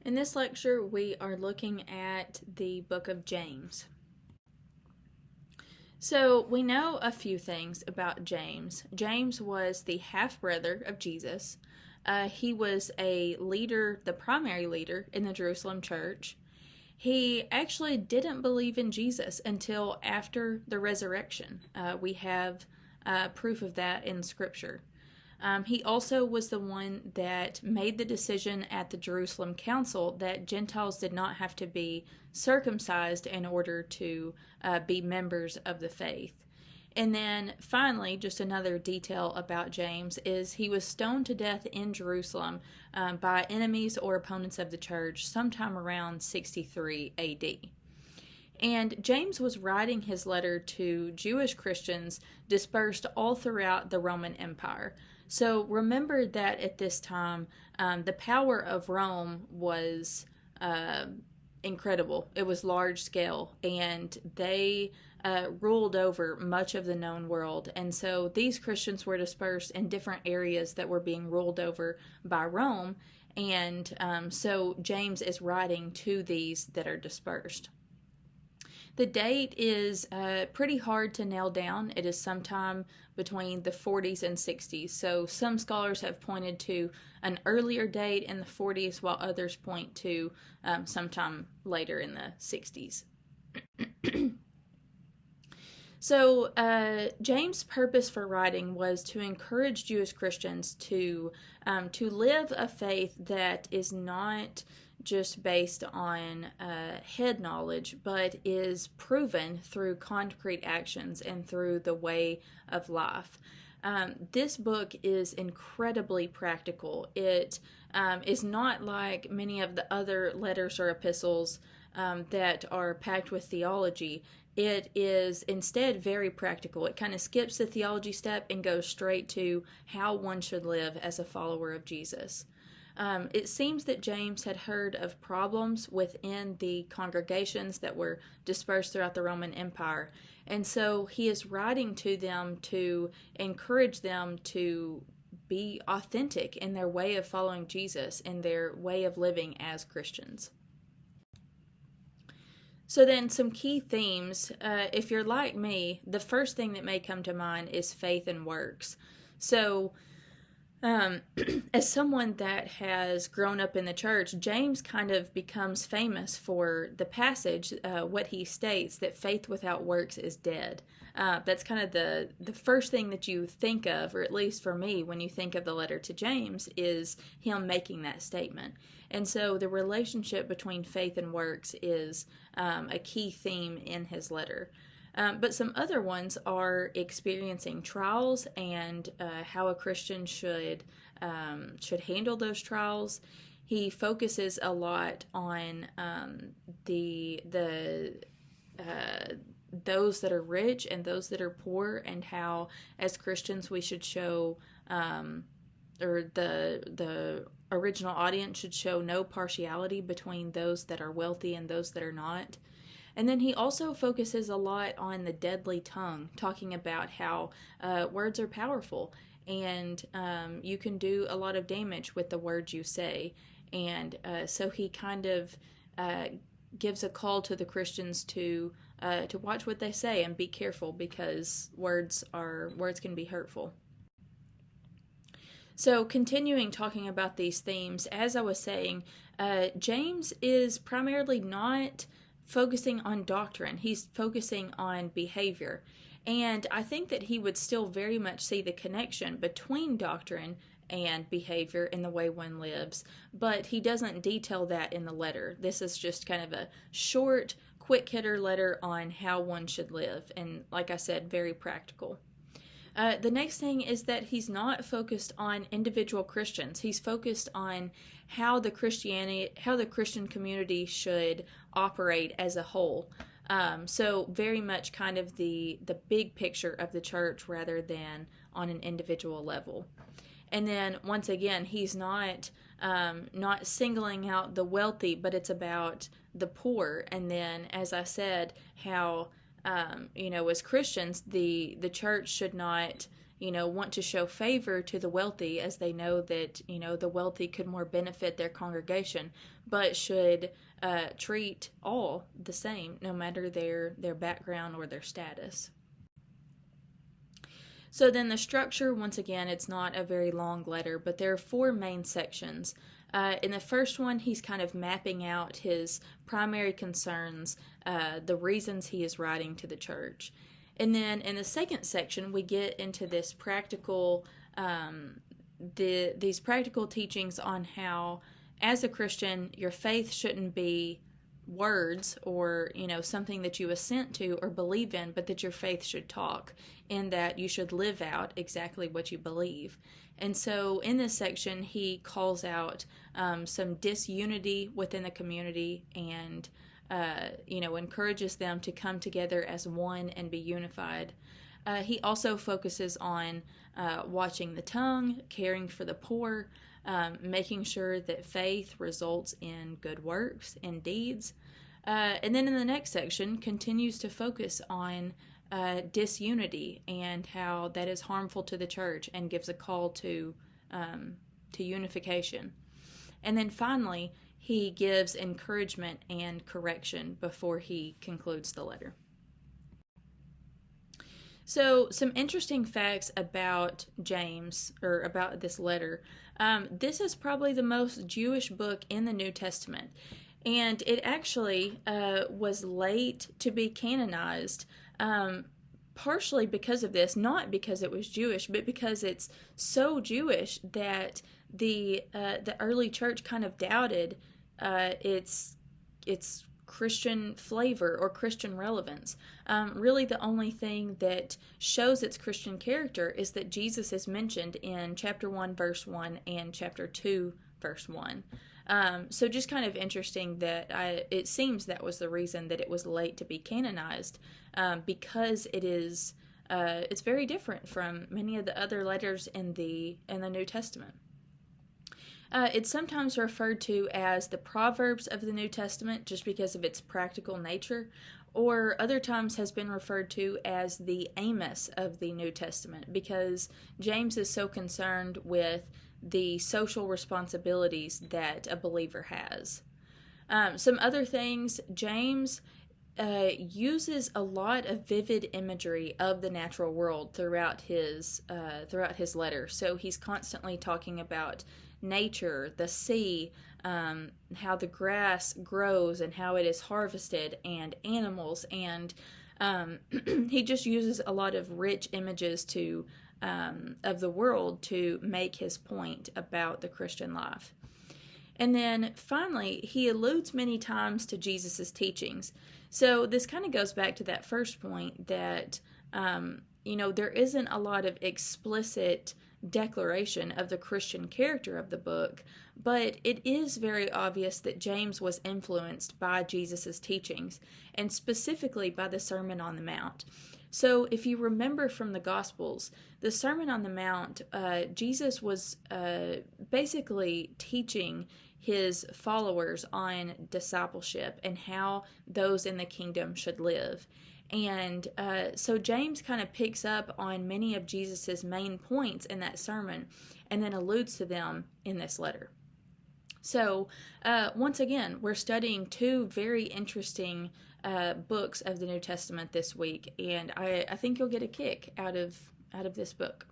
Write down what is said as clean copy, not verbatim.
In this lecture, we are looking at the book of James. So, we know a few things about James. James was the half brother of Jesus. He was a leader, the primary leader in the Jerusalem church. He actually didn't believe in Jesus until after the resurrection. We have proof of that in Scripture. He also was the one that made the decision at the Jerusalem Council that Gentiles did not have to be circumcised in order to be members of the faith. And then finally, just another detail about James is he was stoned to death in Jerusalem by enemies or opponents of the church sometime around 63 AD. And James was writing his letter to Jewish Christians dispersed all throughout the Roman Empire. So remember that at this time, the power of Rome was incredible. It was large scale, and they ruled over much of the known world. And so these Christians were dispersed in different areas that were being ruled over by Rome. And so James is writing to these that are dispersed. The date is pretty hard to nail down. It is sometime between the 40s and 60s. So some scholars have pointed to an earlier date in the 40s, while others point to sometime later in the 60s. So James' purpose for writing was to encourage Jewish Christians to live a faith that is not just based on head knowledge, but is proven through concrete actions and through the way of life. This book is incredibly practical. It is not like many of the other letters or epistles that are packed with theology. It is instead very practical. It kind of skips the theology step and goes straight to how one should live as a follower of Jesus. It seems that James had heard of problems within the congregations that were dispersed throughout the Roman Empire. And so he is writing to them to encourage them to be authentic in their way of following Jesus and their way of living as Christians. So then some key themes, if you're like me, the first thing that may come to mind is faith and works. So as someone that has grown up in the church, James kind of becomes famous for the passage, what he states, that faith without works is dead. That's kind of the first thing that you think of, or at least for me, when you think of the letter to James, is him making that statement. And so the relationship between faith and works is a key theme in his letter. But some other ones are experiencing trials and how a Christian should handle those trials. He focuses a lot on those that are rich and those that are poor, and how as Christians we should show, or the original audience should show no partiality between those that are wealthy and those that are not. And then he also focuses a lot on the deadly tongue, talking about how words are powerful, and you can do a lot of damage with the words you say. And so he kind of gives a call to the Christians to watch what they say and be careful, because words can be hurtful. So continuing talking about these themes, as I was saying, James is primarily not focusing on doctrine. He's focusing on behavior. And I think that he would still very much see the connection between doctrine and behavior in the way one lives, but he doesn't detail that in the letter. This is just kind of a short, quick hitter letter on how one should live, and like I said, very practical. The next thing is that he's not focused on individual Christians. He's focused on how the Christian community should operate as a whole. So very much kind of the big picture of the church rather than on an individual level. And then once again, he's not singling out the wealthy, but it's about the poor. And then, as I said, how as Christians, the church should not want to show favor to the wealthy, as they know that, the wealthy could more benefit their congregation, but should treat all the same, no matter their background or their status. So then the structure, once again, it's not a very long letter, but there are 4 main sections. In the first one, he's kind of mapping out his primary concerns, the reasons he is writing to the church. And then in the second section, we get into this practical, these practical teachings on how, as a Christian, your faith shouldn't be words or something that you assent to or believe in, but that your faith should talk, and that you should live out exactly what you believe. And so in this section, he calls out some disunity within the community, and encourages them to come together as one and be unified. He also focuses on watching the tongue, caring for the poor, making sure that faith results in good works and deeds. And then in the next section, continues to focus on disunity and how that is harmful to the church, and gives a call to unification. And then finally, he gives encouragement and correction before he concludes the letter. So, some interesting facts about James, or about this letter. This is probably the most Jewish book in the New Testament, and it actually was late to be canonized, partially because of this, not because it was Jewish, but because it's so Jewish that the early church kind of doubted its Christian flavor or Christian relevance. Really, the only thing that shows its Christian character is that Jesus is mentioned in chapter 1, verse 1 and chapter 2, verse 1. So just kind of interesting that it seems that was the reason that it was late to be canonized, because it's very different from many of the other letters in the New Testament. It's sometimes referred to as the Proverbs of the New Testament just because of its practical nature, or other times has been referred to as the Amos of the New Testament, because James is so concerned with the social responsibilities that a believer has. Some other things, James uses a lot of vivid imagery of the natural world throughout his letter. So he's constantly talking about nature, the sea, how the grass grows and how it is harvested, and animals, and he just uses a lot of rich images of the world to make his point about the Christian life. And then finally, he alludes many times to Jesus' teachings. So this kind of goes back to that first point that, there isn't a lot of explicit declaration of the Christian character of the book, but it is very obvious that James was influenced by Jesus' teachings, and specifically by the Sermon on the Mount. So if you remember from the Gospels, the Sermon on the Mount, Jesus was basically teaching his followers on discipleship and how those in the kingdom should live. And so James kind of picks up on many of Jesus's main points in that sermon and then alludes to them in this letter. So once again, we're studying 2 very interesting books of the New Testament this week, and I think you'll get a kick out of this book.